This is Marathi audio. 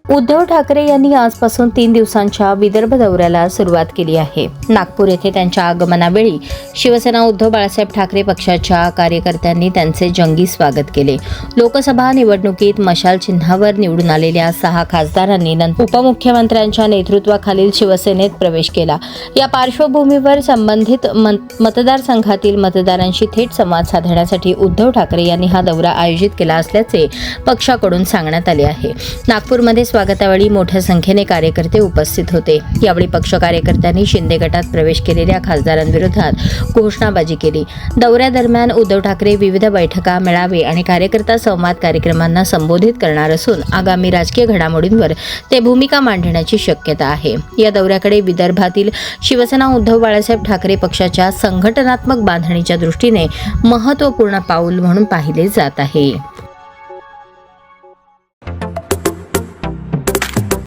उद्धव ठाकरे यांनी आजपासून 3 दिवसांच्या विदर्भ दौऱ्याला सुरुवात केली आहे. नागपूर येथे त्यांच्या आगमनावेळी शिवसेना उद्धव बाळासाहेब ठाकरे पक्षाच्या कार्यकर्त्यांनी त्यांचे जंगी स्वागत केले. लोकसभा निवडणुकीत मशाल चिन्हावर निवडून आलेल्या 6 खासदारांनी उपमुख्यमंत्र्यांच्या नेतृत्वाखालील शिवसेनेत प्रवेश केला. या पार्श्वभूमीवर संबंधित मतदारसंघातील मतदारांशी थेट संवाद साधण्यासाठी उद्धव ठाकरे यांनी हा दौरा आयोजित केला असल्याचे पक्षाकडून सांगण्यात आले आहे. नागपूरमध्ये स्वागतावेळी मोठ्या संख्येने कार्यकर्ते उपस्थित होते. यावेळी पक्ष कार्यकर्त्यांनी शिंदे गटात प्रवेश केलेल्या खासदारांविरोधात घोषणाबाजी केली. दौऱ्यादरम्यान उद्धव ठाकरे विविध बैठका, मेळावे आणि कार्यकर्ता संवाद कार्यक्रमांना संबोधित करणार असून आगामी राजकीय घडामोडींवर ते भूमिका मांडण्याची शक्यता आहे. या दौऱ्याकडे विदर्भातील शिवसेना उद्धव बाळासाहेब ठाकरे पक्षाच्या संघटनात्मक बांधणीच्या दृष्टीने महत्त्वपूर्ण पाऊल म्हणून पाहिले जात आहे.